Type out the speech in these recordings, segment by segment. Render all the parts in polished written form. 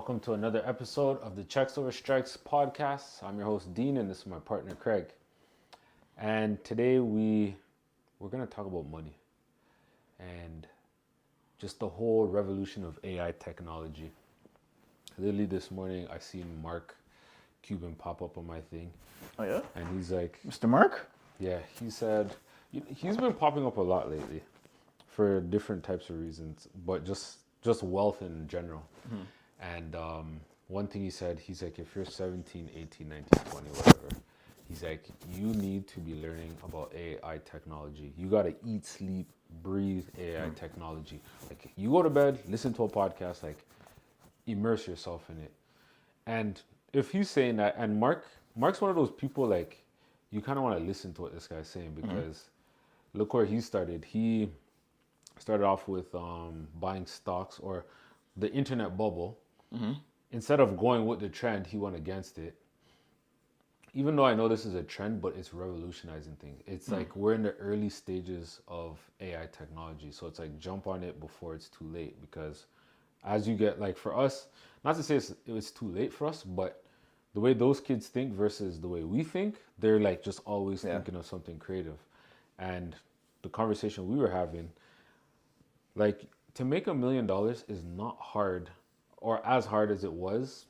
Welcome to another episode of the Checks Over Strikes podcast. I'm your host Dean, and this is my partner Craig. And today we're gonna talk about money and just the whole revolution of AI technology. Literally this morning, I seen Mark Cuban pop up on my thing, Oh yeah, and he's like, Mr. Mark. yeah, he said he's been popping up a lot lately for different types of reasons, but just wealth in general. And one thing he said, he's like, if you're 17, 18, 19, 20, whatever, he's like, you need to be learning about AI technology. You got to eat, sleep, breathe AI technology. Like, you go to bed, listen to a podcast, like, immerse yourself in it. And if he's saying that, and Mark's one of those people, like, you kind of want to listen to what this guy's saying, because look where he started. He started off with buying stocks or the internet bubble. Instead of going with the trend, he went against it. Even though I know this is a trend, but it's revolutionizing things. It's like we're in the early stages of AI technology. So it's like jump on it before it's too late. Because as you get, like, for us, not to say it's too late for us, but the way those kids think versus the way we think, they're like just always thinking of something creative. And the conversation we were having, like, to make $1 million is not hard, or as hard as it was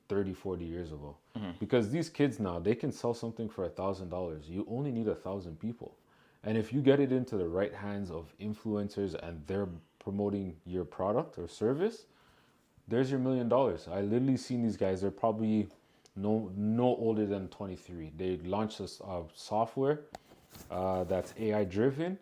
30, 40 years ago. Because these kids now, they can sell something for $1,000. You only need 1,000 people. And if you get it into the right hands of influencers and they're promoting your product or service, there's your $1 million. I literally seen these guys, they're probably no older than 23. They launched this software that's AI driven,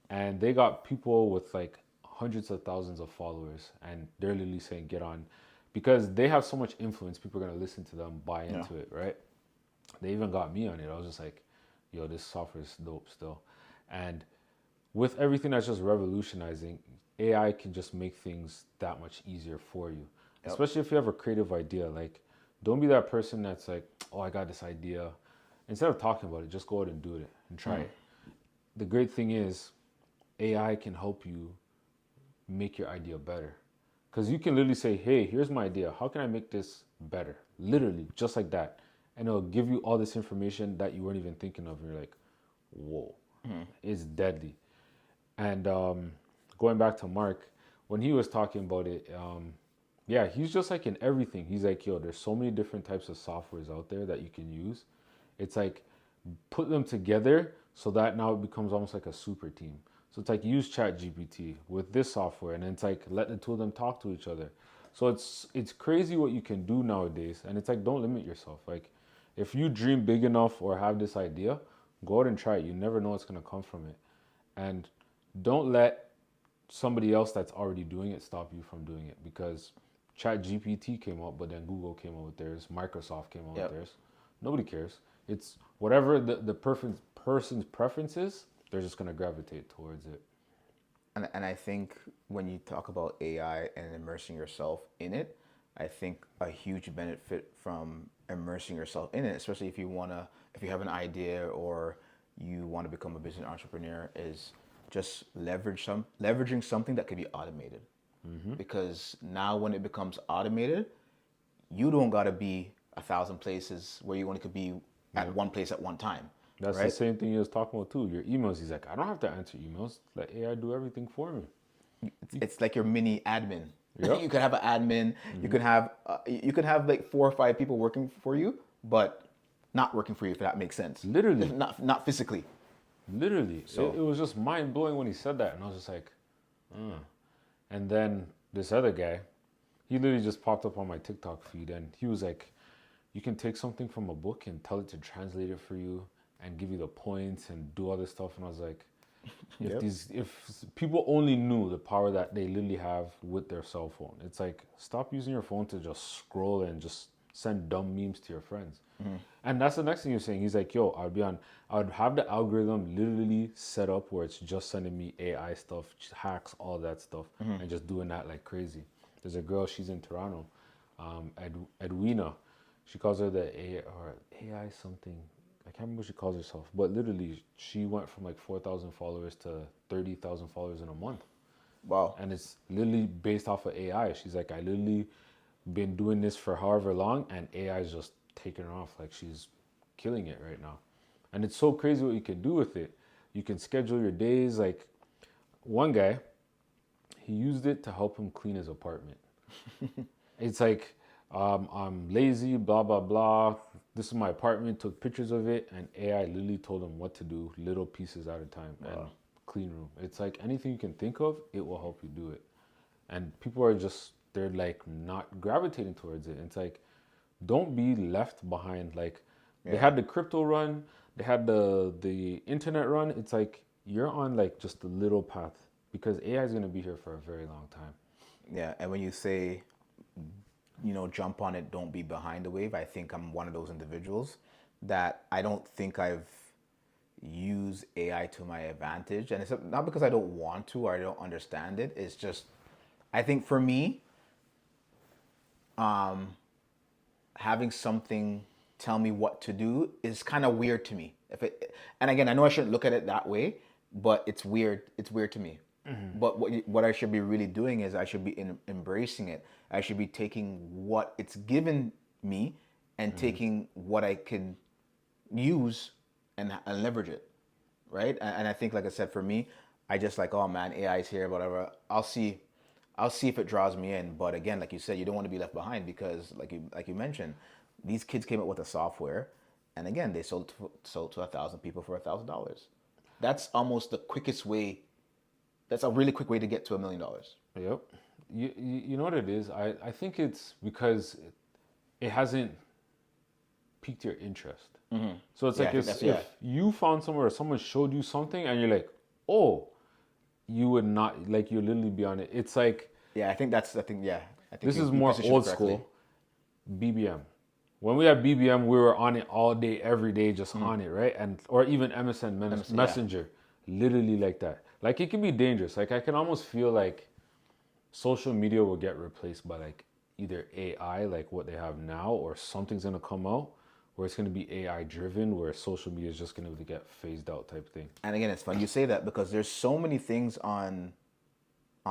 and they got people with like hundreds of thousands of followers, and they're literally saying get on, because they have so much influence. People are going to listen to them, buy into it, right? They even got me on it. I was just like, yo, this software is dope still. And with everything that's just revolutionizing, AI can just make things that much easier for you. Especially if you have a creative idea. Like, don't be that person that's like, oh, I got this idea. Instead of talking about it, just go out and do it and try it. The great thing is AI can help you make your idea better. Because you can literally say, hey, here's my idea. How can I make this better? Literally, just like that. And it'll give you all this information that you weren't even thinking of. And you're like, whoa, it's deadly. And going back to Mark, when he was talking about it, yeah, he's just like in everything. He's like, yo, there's so many different types of softwares out there that you can use. It's like, put them together so that now it becomes almost like a super team. So it's like, use ChatGPT with this software, and then it's like, let the two of them talk to each other. So it's crazy what you can do nowadays. And it's like, don't limit yourself. Like, if you dream big enough or have this idea, go out and try it. You never know what's going to come from it. And don't let somebody else that's already doing it stop you from doing it, because ChatGPT came out, but then Google came out with theirs, Microsoft came out with theirs. Nobody cares. It's whatever the person's preference is, they're just going to gravitate towards it. And I think when you talk about AI and immersing yourself in it, I think a huge benefit from immersing yourself in it, especially if you have an idea or you want to become a business entrepreneur, is just leveraging something that could be automated. Because now when it becomes automated, you don't got to be 1,000 places where you only could be at one place at one time. That's right? The same thing he was talking about too. Your emails, he's like, I don't have to answer emails. Let AI do everything for me. It's like your mini admin. Yep. You could have an admin. You could have like 4 or 5 people working for you, but not working for you, if that makes sense. Literally. Not physically. Literally. So it was just mind blowing when he said that, and I was just like, And then this other guy, he literally just popped up on my TikTok feed, and he was like, you can take something from a book and tell it to translate it for you and give you the points and do all this stuff. And I was like, if people only knew the power that they literally have with their cell phone. It's like, stop using your phone to just scroll and just send dumb memes to your friends. And that's the next thing you're saying. He's like, yo, I would have the algorithm literally set up where it's just sending me AI stuff, hacks, all that stuff, and just doing that like crazy. There's a girl, she's in Toronto, Edwina. She calls her the AI something. I can't remember what she calls herself, but literally she went from like 4,000 followers to 30,000 followers in a month. Wow. And it's literally based off of AI. She's like, I literally been doing this for however long, and AI is just taking her off. Like she's killing it right now. And it's so crazy what you can do with it. You can schedule your days. Like one guy, he used it to help him clean his apartment. It's like, I'm lazy, blah, blah, blah. This is my apartment, took pictures of it, and AI literally told him what to do, little pieces at a time, and clean room. It's like anything you can think of, it will help you do it. And people are just, they're like not gravitating towards it. It's like, don't be left behind. Like they had the crypto run, they had the internet run. It's like, you're on like just a little path because AI is going to be here for a very long time. Yeah, and when you say, jump on it, don't be behind the wave, I think I'm one of those individuals that I don't think I've used AI to my advantage. And it's not because I don't want to or I don't understand it. It's just, I think for me, having something tell me what to do is kind of weird to me. And again, I know I shouldn't look at it that way, but it's weird. It's weird to me. But what I should be really doing is I should be embracing it. I should be taking what it's given me and taking what I can use and leverage it, right? And I think, like I said, for me, I just like, oh man, AI is here, whatever. I'll see if it draws me in. But again, like you said, you don't want to be left behind because, like you mentioned, these kids came up with a software, and again, they sold to 1,000 people for $1,000. That's almost the quickest way. That's a really quick way to get to $1 million. Yep. You know what it is? I think it's because it hasn't piqued your interest. So it's like if you found somewhere or someone showed you something and you're like, oh, you would not, like, you literally be on it. It's like, I think this is more old school. BBM. When we had BBM, we were on it all day, every day, just on it, right? And or even MSN Messenger, literally like that. Like it can be dangerous. Like I can almost feel like social media will get replaced by like either AI, like what they have now, or something's gonna come out where it's gonna be AI driven, where social media is just gonna get phased out type thing. And again, it's funny you say that because there's so many things on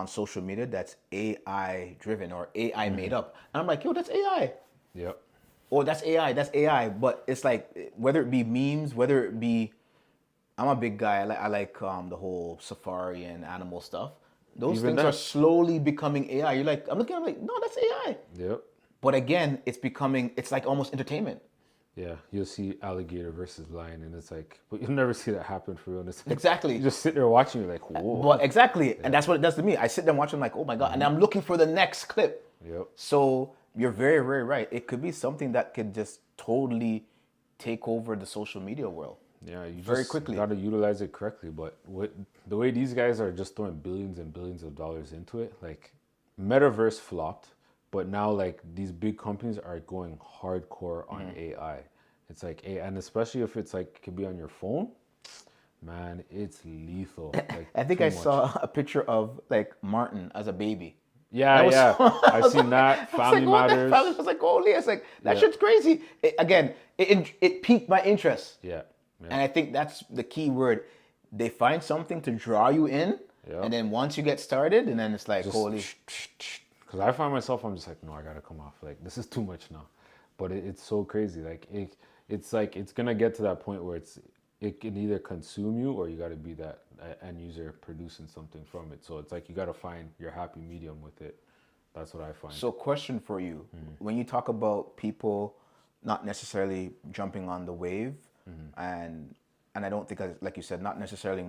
social media that's AI driven or AI made up. And I'm like, yo, that's AI. Yep. Or that's AI. But it's like, whether it be memes, whether it be, I'm a big guy. I like the whole safari and animal stuff. Those things are slowly becoming AI. You're like, I'm like, no, that's AI. Yep. But again, it's like almost entertainment. Yeah, you'll see alligator versus lion, and it's like, but you'll never see that happen for real. And it's like, exactly. You just sit there watching, you're like, whoa. But exactly, and that's what it does to me. I sit there watching, like, oh my god, and I'm looking for the next clip. Yep. So you're very, very right. It could be something that could just totally take over the social media world. Yeah, you very just quickly got to utilize it correctly. But the way these guys are just throwing billions and billions of dollars into it, like metaverse flopped, but now like these big companies are going hardcore on AI. It's like, and especially if it's like could be on your phone, man, it's lethal. Like I think I saw a picture of like Martin as a baby. Yeah, I've seen that. Family Matters. I was like, holy, it's like that shit's crazy. It piqued my interest. Yeah. And I think that's the key word. They find something to draw you in, and then once you get started, and then it's like, just, holy. Because I find myself, I'm just like, no, I gotta come off. Like this is too much now. But it's so crazy. Like it's like it's gonna get to that point where it can either consume you or you gotta be that end user producing something from it. So it's like you gotta find your happy medium with it. That's what I find. So question for you: when you talk about people not necessarily jumping on the wave, and I don't think, like you said, not necessarily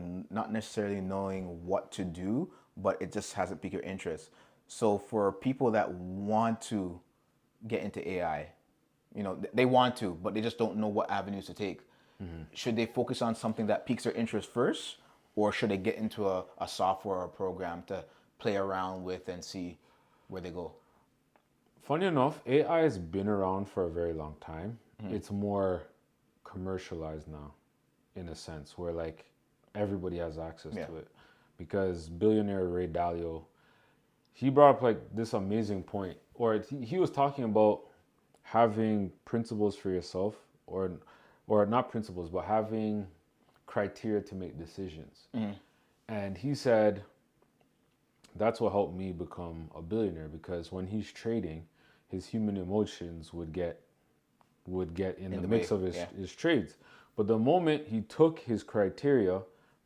knowing what to do, but it just hasn't piqued your interest. So for people that want to get into AI, they want to, but they just don't know what avenues to take. Should they focus on something that piques their interest first, or should they get into a software or a program to play around with and see where they go? Funny enough, AI has been around for a very long time. It's more commercialized now, in a sense, where like everybody has access to it. Because billionaire Ray Dalio, he brought up like this amazing point, or he was talking about having principles for yourself, or not principles, but having criteria to make decisions. And he said that's what helped me become a billionaire, because when he's trading, his human emotions would get in the the mix way, of yeah. his trades. But the moment he took his criteria,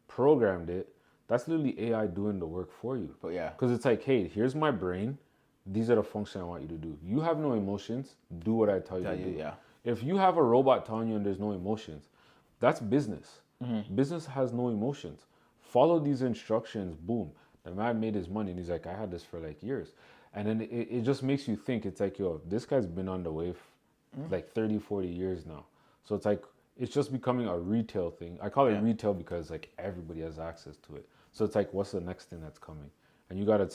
programmed it, that's literally AI doing the work for you. But yeah. Because it's like, hey, here's my brain. These are the functions I want you to do. You have no emotions. Do what I tell you to do. Yeah. If you have a robot telling you and there's no emotions, that's business. Mm-hmm. Business has no emotions. Follow these instructions. Boom. The man made his money and he's like, I had this for like years. And then it just makes you think, it's like, yo, this guy's been on the wave like 30, 40 years now. So it's like, it's just becoming a retail thing. I call it retail because like everybody has access to it. So it's like, what's the next thing that's coming? And you got to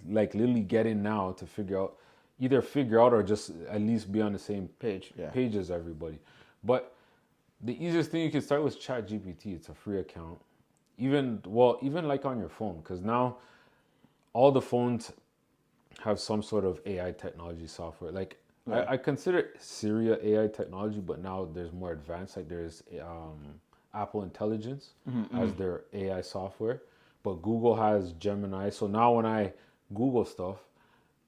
like literally get in now to either figure out or just at least be on the same page as everybody. But the easiest thing you can start with ChatGPT. It's a free account. Even like on your phone, because now all the phones have some sort of AI technology software. Like I consider Siri AI technology, but now there's more advanced. Like there's Apple Intelligence as their AI software, but Google has Gemini. So now when I Google stuff,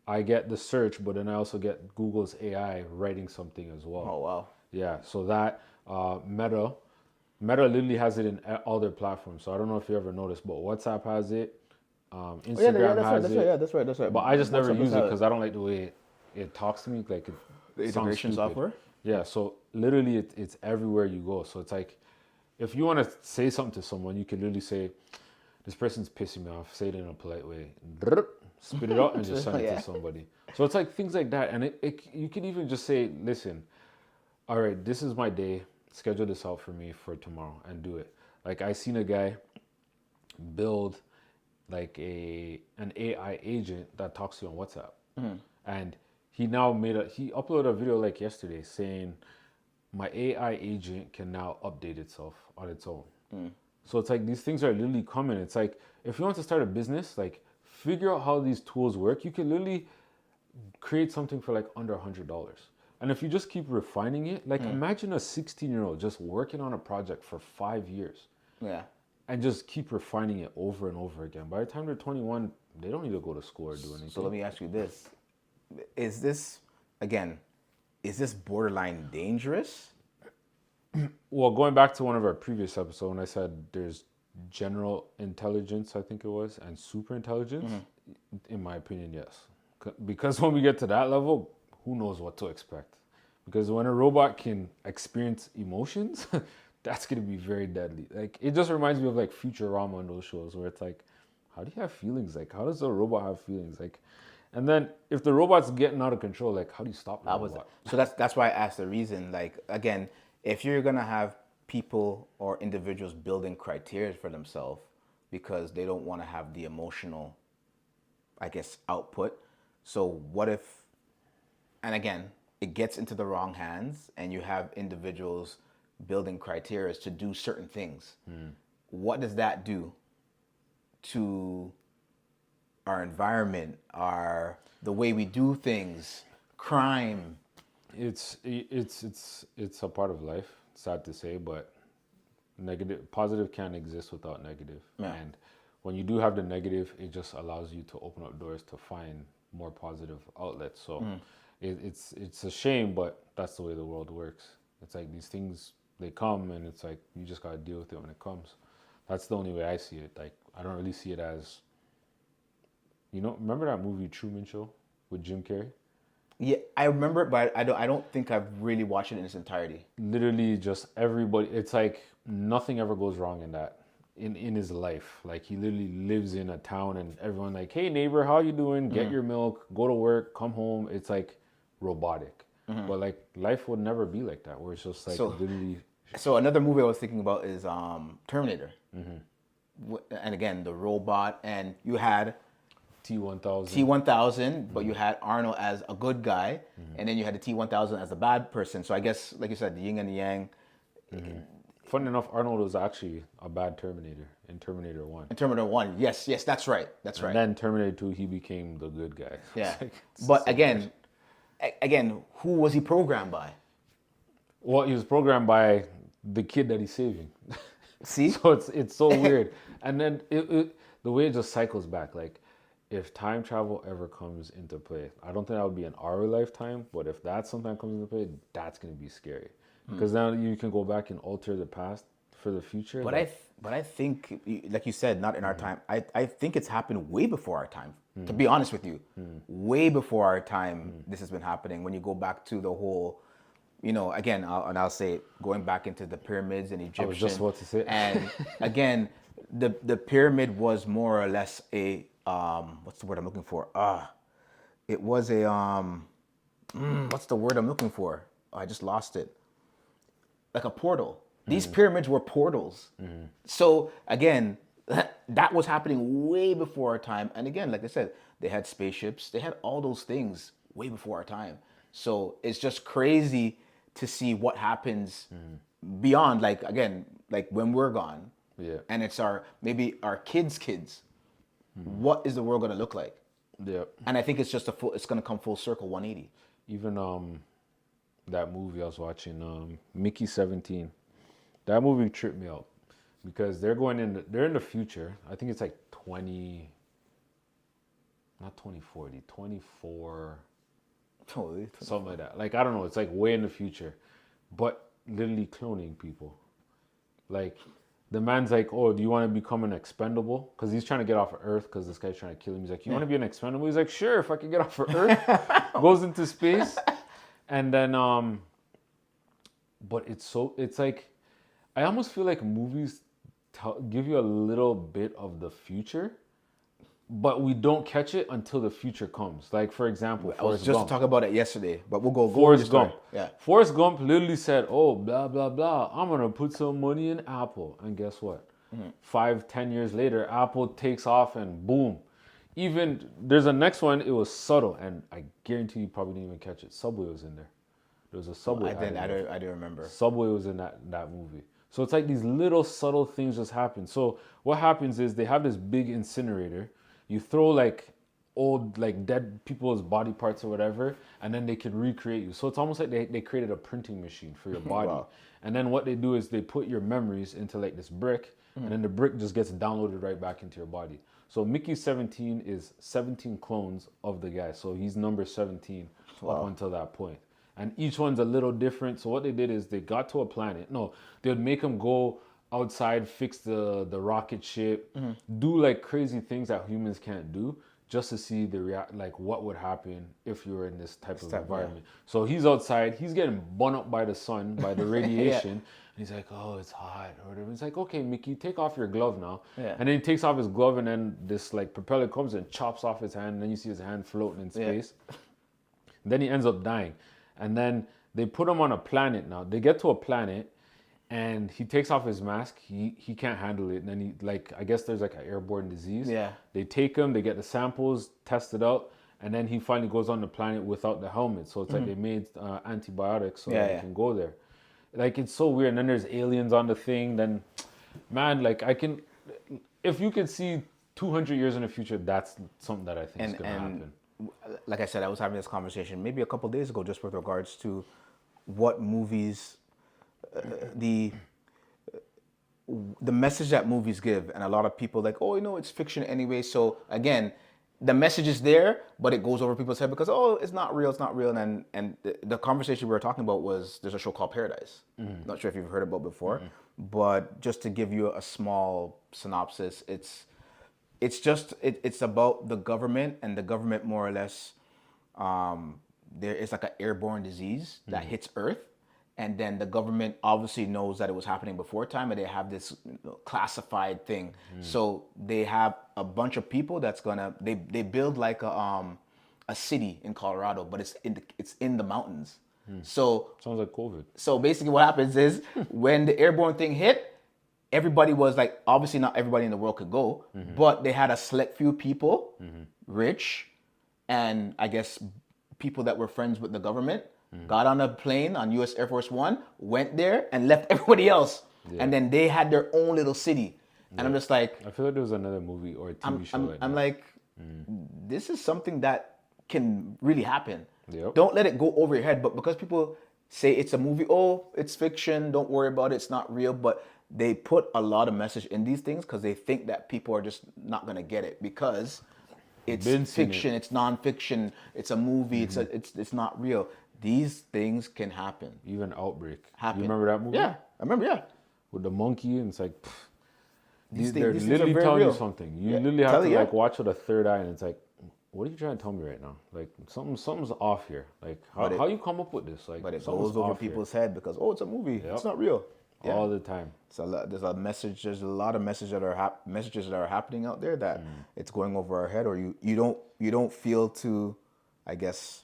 I get the search, but then I also get Google's AI writing something as well. Oh wow. Yeah. So that Meta literally has it in all their platforms. So I don't know if you ever noticed, but WhatsApp has it. Instagram has it. That's right. But I just never use it because I don't like the way it talks to me. Like The it sounds integration stupid. software? Yeah. So literally, it's everywhere you go. So it's like, if you want to say something to someone, you can literally say, "This person's pissing me off." Say it in a polite way. Spit it out and just send it to somebody. So it's like things like that, and you can even just say, "Listen, all right, this is my day. Schedule this out for me for tomorrow and do it." Like I seen a guy build like an AI agent that talks to you on WhatsApp, and he uploaded a video like yesterday saying my AI agent can now update itself on its own. So it's like these things are literally coming. It's like if you want to start a business, like figure out how these tools work. You can literally create something for like under $100. And if you just keep refining it, like imagine a 16-year-old just working on a project for 5 years. Yeah. And just keep refining it over and over again. By the time they're 21, they don't need to go to school or do anything. So let me ask you this. Is this borderline dangerous? Well, going back to one of our previous episodes, when I said there's general intelligence, I think it was, and super intelligence, in my opinion, yes. Because when we get to that level, who knows what to expect? Because when a robot can experience emotions, that's going to be very deadly. Like, it just reminds me of like Futurama and those shows where it's like, how do you have feelings? Like, how does a robot have feelings? Like, and then if the robot's getting out of control, like, how do you stop the robot? So that's why I asked the reason. Like, again, if you're gonna have people or individuals building criteria for themselves because they don't want to have the emotional, I guess, output. So what if, and again, it gets into the wrong hands and you have individuals building criteria to do certain things. What does that do to our environment, the way we do things, crime? It's a part of life. Sad to say, but positive can't exist without negative. Yeah. And when you do have the negative, it just allows you to open up doors to find more positive outlets. So it's a shame, but that's the way the world works. It's like these things, they come, and it's like you just gotta deal with it when it comes. That's the only way I see it. Like, I don't really see it as, remember that movie Truman Show with Jim Carrey? Yeah, I remember it, but I don't think I've really watched it in its entirety. Literally, just everybody. It's like nothing ever goes wrong in his life. Like, he literally lives in a town, and everyone like, hey neighbor, how you doing? Get your milk, go to work, come home. It's like robotic. But like life would never be like that, where it's just like literally. So another movie I was thinking about is Terminator. And again, the robot, and you had T-1000, but you had Arnold as a good guy, and then you had the T-1000 as a bad person. So I guess, like you said, the yin and the yang. Funny enough, Arnold was actually a bad Terminator in Terminator 1. In Terminator 1, yes, that's right. And then Terminator 2, he became the good guy. Yeah. But again, who was he programmed by? Well, he was programmed by the kid that he's saving. See? So it's so weird. And then the way it just cycles back, like, if time travel ever comes into play, I don't think that would be in our lifetime, but if that's something that comes into play, that's going to be scary. Because now you can go back and alter the past for the future. But I think, like you said, not in our time. I think it's happened way before our time. To be honest with you, way before our time, this has been happening. When you go back to the whole, again, I'll say it, going back into the pyramids and Egyptian. I was just about to say. And again, the pyramid was more or less a what's the word I'm looking for? It was a what's the word I'm looking for? Oh, I just lost it. Like a portal. These pyramids were portals. So again, that was happening way before our time. And again, like I said, they had spaceships. They had all those things way before our time. So it's just crazy to see what happens beyond, like, again, like when we're gone. Yeah. And it's maybe our kids' kids. What is the world going to look like? Yeah. And I think it's just it's going to come full circle 180. Even that movie I was watching, Mickey 17. That movie tripped me out because they're in the future. I think it's like 24, Totally. something like that. Like, I don't know, it's like way in the future, but literally cloning people. Like, the man's like, oh, do you want to become an expendable? Because he's trying to get off of Earth because this guy's trying to kill him. He's like, you want to be an expendable? He's like, sure, if I can get off of Earth. Goes into space. And then, but it's like, I almost feel like movies give you a little bit of the future, but we don't catch it until the future comes. Like, for example, I was just talking about it yesterday, but we'll go. Forrest Gump. Yeah. Forrest Gump literally said, oh, blah, blah, blah, I'm going to put some money in Apple. And guess what? 5-10 years later, Apple takes off and boom. Even, there's a next one, it was subtle. And I guarantee you probably didn't even catch it. Subway was in there. There was a Subway. I do remember. Subway was in that movie. So it's like these little subtle things just happen. So what happens is they have this big incinerator. You throw like old, like dead people's body parts or whatever, and then they can recreate you. So it's almost like they created a printing machine for your body. Wow. And then what they do is they put your memories into like this brick, and then the brick just gets downloaded right back into your body. So Mickey 17 is 17 clones of the guy. So he's number 17 up until that point. And each one's a little different. So what they did is they got to a planet. No, they would make them go outside, fix the rocket ship, do like crazy things that humans can't do, just to see like what would happen if you were in this type of environment. So he's outside, he's getting burned up by the sun, by the radiation. And he's like, oh, it's hot or whatever. It's like, okay, Mickey, take off your glove now. Yeah. And then he takes off his glove, and then this like propeller comes and chops off his hand. And then you see his hand floating in space. Then he ends up dying. And then they put him on a planet now. They get to a planet, and he takes off his mask. He can't handle it. And then he, like, I guess there's like an airborne disease. Yeah. They take him, they get the samples, test it out, and then he finally goes on the planet without the helmet. So it's like they made antibiotics so that he can go there. Like, it's so weird. And then there's aliens on the thing. Then, man, like, if you could see 200 years in the future, that's something that I think is going to happen. Like I said, I was having this conversation maybe a couple of days ago just with regards to what movies, the message that movies give. And a lot of people like, oh, it's fiction anyway. So again, the message is there, but it goes over people's head because, oh, it's not real. And the conversation we were talking about was, there's a show called Paradise. Not sure if you've heard about it before, but just to give you a small synopsis, it's about the government, and the government more or less, there is like an airborne disease that hits Earth, and then the government obviously knows that it was happening before time, and they have this classified thing. So they have a bunch of people they build like a city in Colorado, but it's in the mountains. So sounds like COVID. So basically, what happens is when the airborne thing hit, everybody was like, obviously not everybody in the world could go, but they had a select few people, rich, and I guess people that were friends with the government, got on a plane on US Air Force One, went there and left everybody else. Yeah. And then they had their own little city. And I'm just like, I feel like there was another movie or a TV show. I'm like, this is something that can really happen. Yep. Don't let it go over your head. But because people say it's a movie, oh, it's fiction, don't worry about it, it's not real. But they put a lot of message in these things because they think that people are just not going to get it. Because it's Been seen fiction, it's nonfiction, it's a movie, it's not real. These things can happen. Even Outbreak. Happen. You remember that movie? Yeah, I remember. Yeah, With the monkey, and it's like, these they're things are literally very telling real. you something. You Yeah. literally have Tell to you, like yeah. watch with a third eye, and it's like, what are you trying to tell me right now? Like something's off here. Like how you come up with this? Like, But it something's goes over off here. people's head because it's a movie. Yep. It's not real. Yeah. All the time. So there's a message. There's a lot of messages that are happening out there that it's going over our head, or you don't feel to, I guess,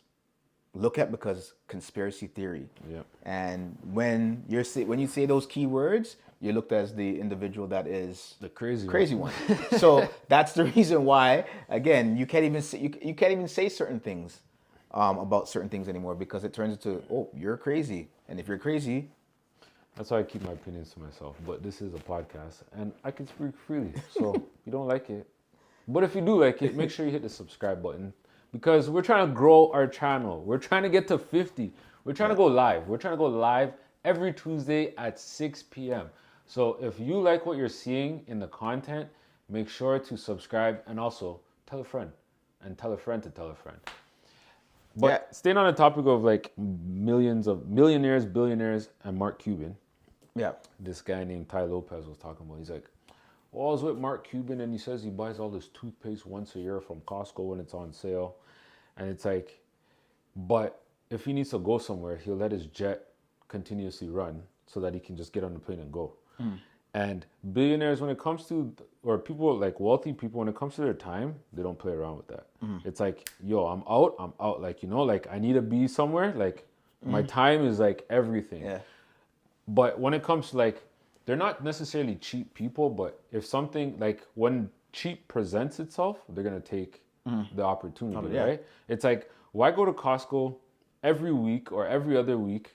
look at because conspiracy theory. Yep. And when you say those key words, you're looked as the individual that is The crazy one. So that's the reason why, again, you can't even say certain things about certain things anymore because it turns into, oh, you're crazy, and if you're crazy. That's why I keep my opinions to myself. But this is a podcast, and I can speak freely. So if you don't like it, but if you do like it, make sure you hit the subscribe button because we're trying to grow our channel. We're trying to get to 50. We're trying to go live. We're trying to go live every Tuesday at 6 p.m. So if you like what you're seeing in the content, make sure to subscribe and also tell a friend and tell a friend to tell a friend. But staying on the topic of like millionaires, billionaires, and Mark Cuban. Yeah. This guy named Ty Lopez was talking about. He's like, well, I was with Mark Cuban and he says he buys all this toothpaste once a year from Costco when it's on sale. And it's like, but if he needs to go somewhere, he'll let his jet continuously run so that he can just get on the plane and go. And billionaires, when it comes to, or people like wealthy people, when it comes to their time, they don't play around with that. It's like, yo, I'm out. Like, like I need to be somewhere. Like my time is like everything. Yeah. But when it comes to like, they're not necessarily cheap people, but if something like when cheap presents itself, they're going to take the opportunity, right? It's like, why go to Costco every week or every other week?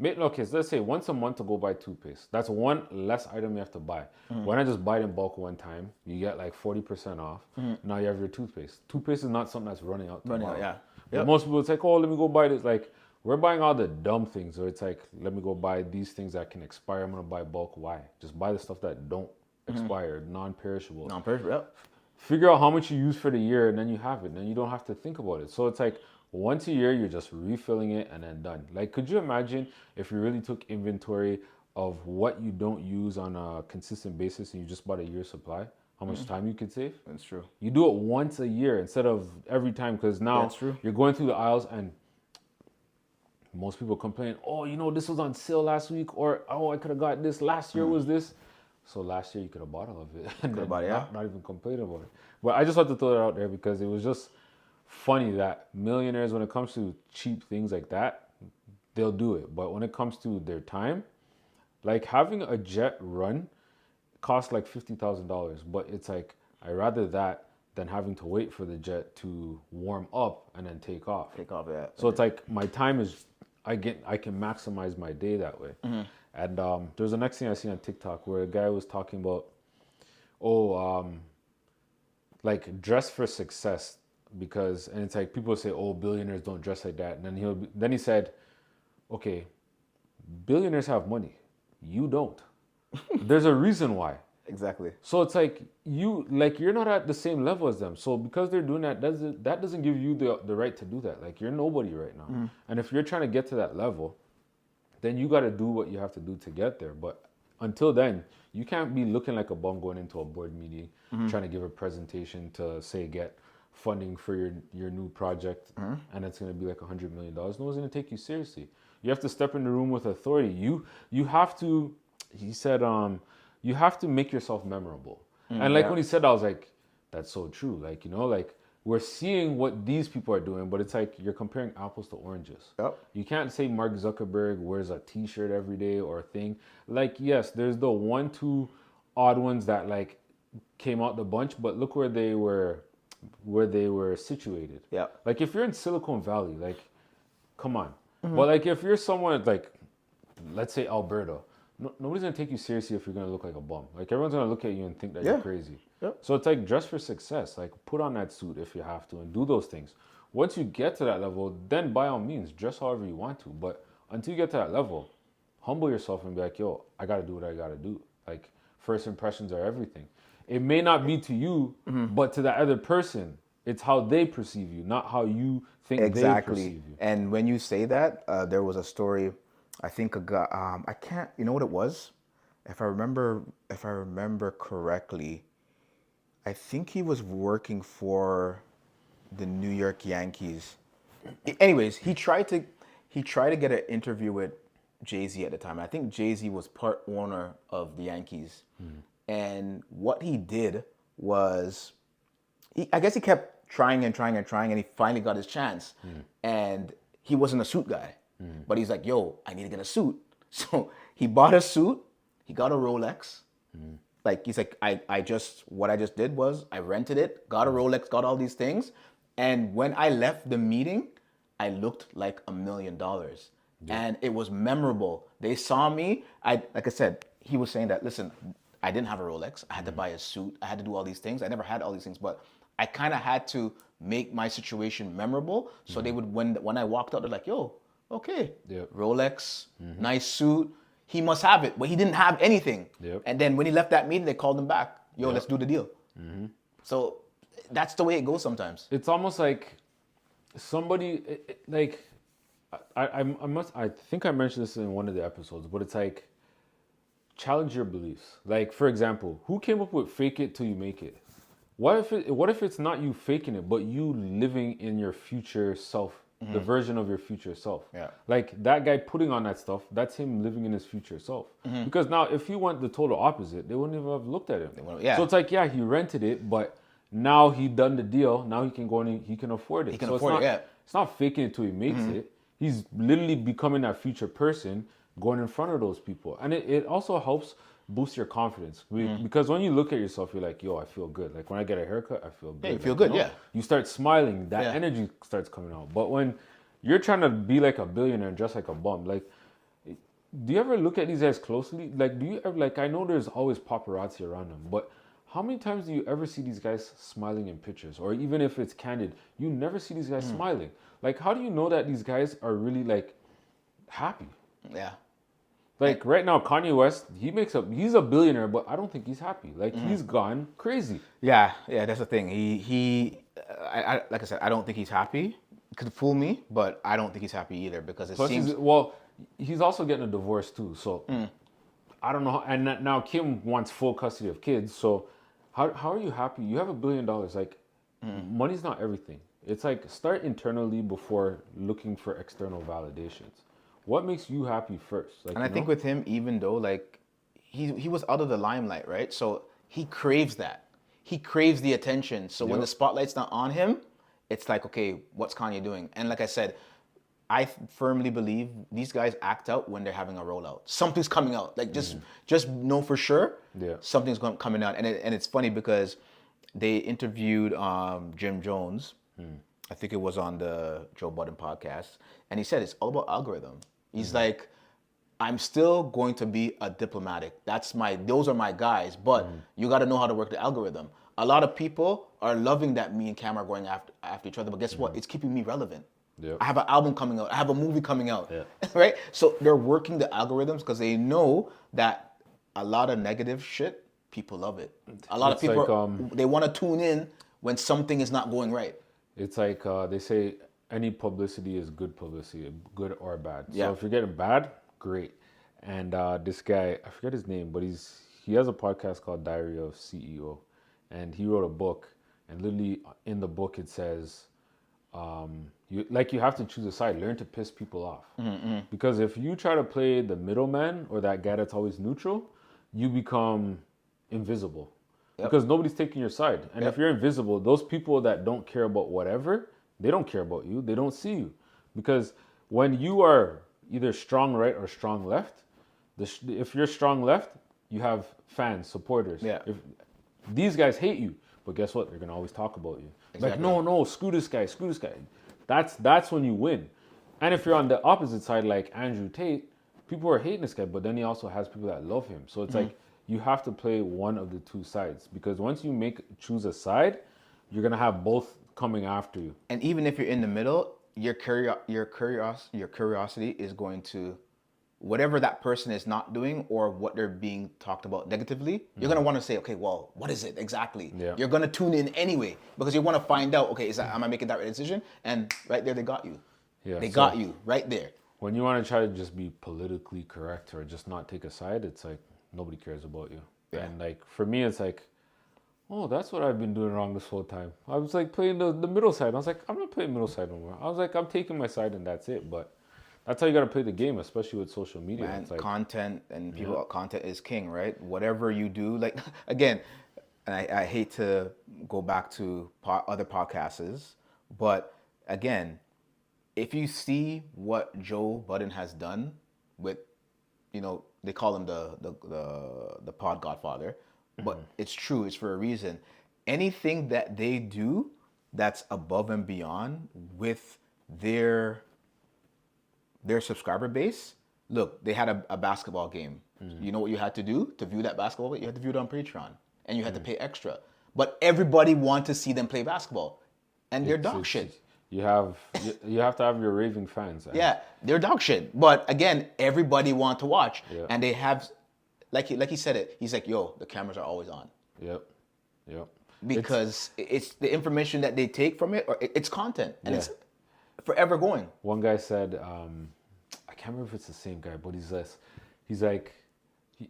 Okay, so let's say once a month to go buy toothpaste. That's one less item you have to buy. Why not just buy it in bulk one time? You get like 40% off. Now you have your toothpaste. Toothpaste is not something that's running out tomorrow. Yeah. But most people, it's like, oh, let me go buy this. Like, we're buying all the dumb things. Or it's like, let me go buy these things that can expire. I'm going to buy bulk. Why? Just buy the stuff that don't expire, non-perishable. Non-perishable, yep. Figure out how much you use for the year, and then you have it. And then you don't have to think about it. So it's like, once a year, you're just refilling it and then done. Like, could you imagine if you really took inventory of what you don't use on a consistent basis and you just bought a year's supply? How much time you could save? That's true. You do it once a year instead of every time, because now That's true. you're going through the aisles and most people complain, oh, this was on sale last week, or oh, I could have got this. Last year was this. So last year you could have bought all of it and then not even complain about it. But I just want to throw that out there because it was just funny that millionaires, when it comes to cheap things like that, they'll do it. But when it comes to their time, like having a jet run costs like $50,000. But it's like, I'd rather that than having to wait for the jet to warm up and then take off. Yeah. So it's like my time is, I can maximize my day that way. And there's the next thing I see on TikTok where a guy was talking about, like dress for success. Because, and it's like people say, oh, billionaires don't dress like that. And then he said, okay, billionaires have money. You don't. There's a reason why. Exactly. So it's like you're not at the same level as them. So because they're doing that, that doesn't give you the right to do that. Like you're nobody right now. And if you're trying to get to that level, then you got to do what you have to do to get there. But until then, you can't be looking like a bum going into a board meeting, trying to give a presentation to say get funding for your new project, and it's going to be like $100 million. No one's going to take you seriously. You have to step in the room with authority. You have to, he said, you have to make yourself memorable. And like when he said that, I was like, that's so true. Like, like we're seeing what these people are doing, but it's like you're comparing apples to oranges. Yep. You can't say Mark Zuckerberg wears a t-shirt every day or a thing. Like, yes, there's the 1-2 odd ones that like came out the bunch, but look where they were situated. Yeah. Like if you're in Silicon Valley, like, come on. But like if you're someone like, let's say Alberta, nobody's gonna take you seriously if you're gonna look like a bum. Like everyone's gonna look at you and think that you're crazy. Yep. So it's like dress for success. Like put on that suit if you have to and do those things. Once you get to that level, then by all means, dress however you want to. But until you get to that level, humble yourself and be like, yo, I gotta do what I gotta do. Like first impressions are everything. It may not be to you, but to that other person, Yeah. It's how they perceive you, not how you think they Exactly. perceive you. And when you say that, there was a story. I think a guy. I can't. You know what it was? If I remember, if I remember correctly, I think he was working for the New York Yankees. Anyways, he tried to get an interview with Jay-Z at the time. I think Jay-Z was part owner of the Yankees. And what he did was I guess he kept trying and trying and trying, and he finally got his chance. And he wasn't a suit guy, but he's like, "Yo, I need to get a suit." So he bought a suit. He got a Rolex. Like he's like, what I just did was I rented it, got a Rolex, got all these things, and when I left the meeting, I looked like $1 million, and it was memorable. They saw me. Like I said, he was saying that. Listen, I didn't have a Rolex. I had to buy a suit. I had to do all these things. I never had all these things, but I kind of had to make my situation memorable. So they would when I walked out, they're like, "Yo, okay, Yep. Rolex, nice suit. He must have it, but he didn't have anything." Yep. And then when he left that meeting, they called him back. "Yo, let's do the deal." So that's the way it goes sometimes. It's almost like somebody like I think I mentioned this in one of the episodes, but it's like challenge your beliefs. Like for example, who came up with fake it till you make it? What if it's not you faking it, but you living in your future self, the version of your future self? Yeah. Like that guy putting on that stuff, that's him living in his future self. Because now if he went the total opposite, they wouldn't even have looked at him. Yeah. So it's like, yeah, he rented it, but now he done the deal. Now he can go and he can afford it. He can So afford it's it, not, yeah. It's not faking it till he makes it. He's literally becoming that future person going in front of those people. And it also helps boost your confidence. Because when you look at yourself, you're like, yo, I feel good. Like when I get a haircut, I feel good. you feel Like, good, yeah. You start smiling, that Yeah. energy starts coming out. But when you're trying to be like a billionaire and dress like a bum, like, do you ever look at these guys closely? Like, do you ever, like, I know there's always paparazzi around them, but how many times do you ever see these guys smiling in pictures? Or even if it's candid, you never see these guys smiling. Like, how do you know that these guys are really, like, happy? Yeah. Like, right now, Kanye West, he's a billionaire, but I don't think he's happy. Like, he's gone crazy. Yeah, that's the thing. Like I said, I don't think he's happy. It could fool me, but I don't think he's happy either because it Plus, seems. he's also getting a divorce, too. So, I don't know. And now Kim wants full custody of kids. So, how are you happy? You have $1 billion. Like, money's not everything. It's like start internally before looking for external validations. What makes you happy first? Like, And I think with him, even though like he was out of the limelight, right? So he craves that. He craves the attention. So when the spotlight's not on him, it's like, okay, what's Kanye doing? And like I said, I firmly believe these guys act out when they're having a rollout. Something's coming out. Like just know for sure something's coming out. And it's funny because they interviewed Jim Jones. I think it was on the Joe Budden podcast, and he said it's all about algorithm. He's like, I'm still going to be a diplomatic. Those are my guys, but you got to know how to work the algorithm. A lot of people are loving that me and Cam are going after each other, but guess what? It's keeping me relevant. Yep. I have an album coming out. I have a movie coming out. Yeah. Right? So they're working the algorithms because they know that a lot of negative shit, people love it. A lot of It's people, like, they want to tune in when something is not going right. It's like they say any publicity is good publicity, good or bad. Yeah. So if you're getting bad, great. And this guy, I forget his name, but he has a podcast called Diary of CEO, and he wrote a book. And literally in the book it says, you have to choose a side. Learn to piss people off. Because if you try to play the middleman or that guy that's always neutral, you become invisible. Because nobody's taking your side. And if you're invisible, those people that don't care about whatever, they don't care about you. They don't see you. Because when you are either strong right or strong left, if you're strong left, you have fans, supporters. Yeah. If these guys hate you, but guess what? They're gonna always talk about you. Exactly. Like, no, screw this guy. That's when you win. And if you're on the opposite side, like Andrew Tate, people are hating this guy, but then he also has people that love him. So it's like you have to play one of the two sides, because once you choose a side, you're gonna have both coming after you. And even if you're in the middle, your curiosity is going to whatever that person is not doing or what they're being talked about negatively, you're gonna want to say, okay, well, what is it exactly? Yeah. You're gonna tune in anyway because you want to find out, okay, am I making that right decision? And right there, they got you. Yeah, They so got you right there. when you want to try to just be politically correct or just not take a side, it's like nobody cares about you. Yeah. And like for me, it's like, oh, that's what I've been doing wrong this whole time. I was like playing the middle side. I was like, I'm not playing middle side no more. I was like, I'm taking my side and that's it. But that's how you got to play the game, especially with social media. Man, It's like, content and people, content is king, right? Whatever you do, like again, and I hate to go back to other podcasts, but again, if you see what Joe Budden has done with, they call him the pod godfather, but it's true. It's for a reason. Anything that they do that's above and beyond with their subscriber base. Look, they had a basketball game. You know what you had to do to view that basketball game? You had to view it on Patreon, and you had to pay extra. But everybody wanted to see them play basketball, and they're dog shit. you have to have your raving fans. Yeah, they're dog shit. But again, everybody want to watch, Yeah. and they have, like he said it. He's like, "Yo, the cameras are always on." Yep. Because it's the information that they take from it, or it's content, and Yeah. it's forever going. One guy said, I can't remember if it's the same guy, but he's like,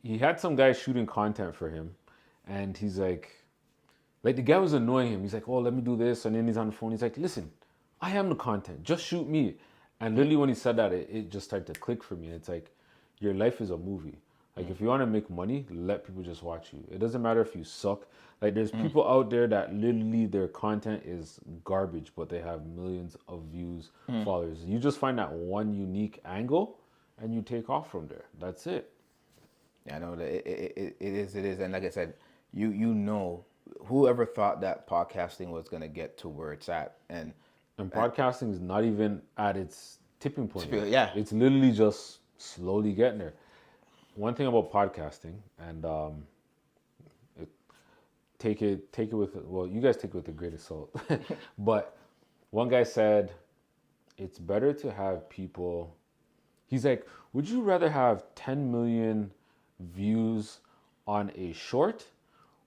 he had some guy shooting content for him, and he's like the guy was annoying him. He's like, oh, let me do this, and then he's on the phone. He's like, listen, I am the content. Just shoot me. And literally when he said that, it just started to click for me. It's like, your life is a movie. Like, if you want to make money, let people just watch you. It doesn't matter if you suck. Like, there's people out there that literally their content is garbage, but they have millions of views, followers. You just find that one unique angle, and you take off from there. That's it. Yeah, I know that it is, and like I said, you know, whoever thought that podcasting was gonna get to where it's at, and podcasting is not even at its tipping point. Yeah. It's literally just slowly getting there. One thing about podcasting, and take it with, well, you guys take it with a grain of salt, but one guy said it's better to have people. He's like, would you rather have 10 million views on a short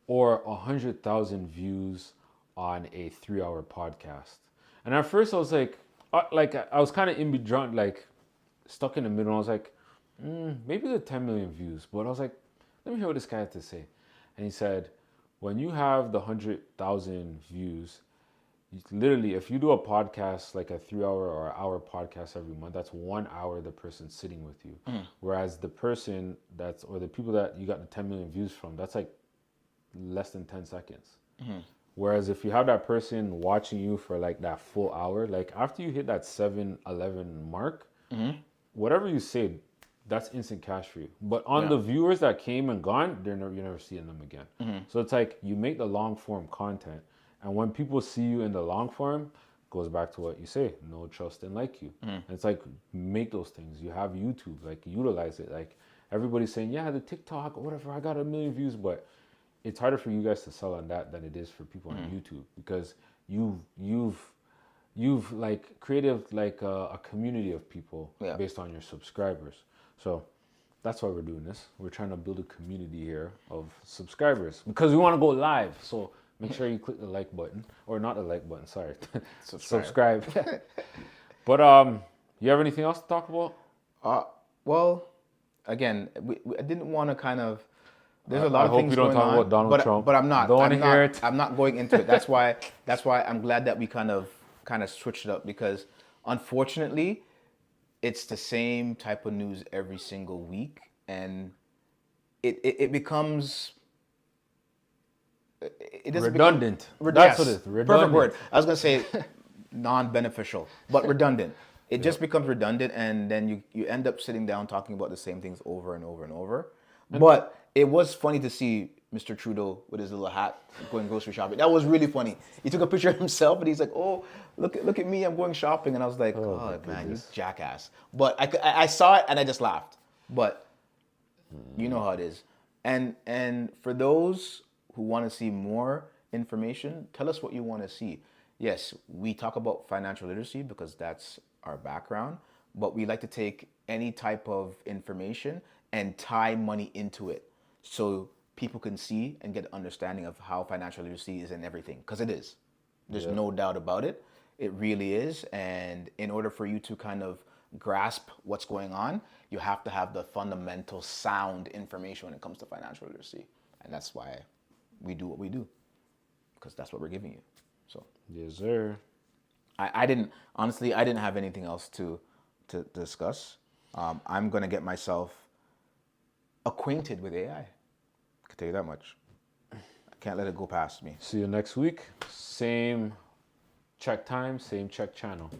or 100,000 views on a 3-hour podcast? And at first I was like I was kind of in between, like stuck in the middle. I was like, maybe the 10 million views. But I was like, let me hear what this guy had to say. And he said, when you have the 100,000 views, literally, if you do a podcast, like a 3-hour or hour podcast every month, that's 1 hour the person's sitting with you. Whereas the person or the people that you got the 10 million views from, that's like less than 10 seconds. Whereas if you have that person watching you for like that full hour, like after you hit that 7-11 mark, whatever you say, that's instant cash for you. But on the viewers that came and gone, you're never seeing them again. So it's like you make the long form content, and when people see you in the long form, goes back to what you say, know, trust, and like you. And it's like, make those things. You have YouTube, like utilize it. Like everybody's saying, yeah, the TikTok or whatever, I got 1 million views, but it's harder for you guys to sell on that than it is for people on YouTube, because you've like created like a community of people based on your subscribers. So that's why we're doing this. We're trying to build a community here of subscribers because we want to go live. So make sure you click the like button, or not the like button, sorry. Subscribe. But you have anything else to talk about? Well, again, I didn't want to kind of. There's a lot of things going on. I hope you don't talk about Donald Trump. But I'm not. Don't want to hear it. I'm not going into it. That's why I'm glad that we kind of switched it up, because unfortunately, it's the same type of news every single week, and it becomes redundant. That's what it is. Redundant. Perfect word. I was gonna say non-beneficial, but redundant. It just becomes redundant, and then you end up sitting down talking about the same things over and over and over. But it was funny to see Mr. Trudeau with his little hat going grocery shopping. That was really funny. He took a picture of himself and he's like, "Oh, look at me, I'm going shopping." And I was like, "Oh man, you jackass!" But I saw it and I just laughed. But you know how it is. And for those who want to see more information, tell us what you want to see. Yes, we talk about financial literacy because that's our background. but we like to take any type of information and tie money into it so people can see and get an understanding of how financial literacy is in everything, because it is. There's no doubt about it. It really is. And in order for you to kind of grasp what's going on, you have to have the fundamental sound information when it comes to financial literacy. And that's why we do what we do, because that's what we're giving you. So Yes, sir. I didn't, honestly, I didn't have anything else to discuss. I'm going to get myself acquainted with AI. I can tell you that much. I can't let it go past me. See you next week. Same check time, same check channel.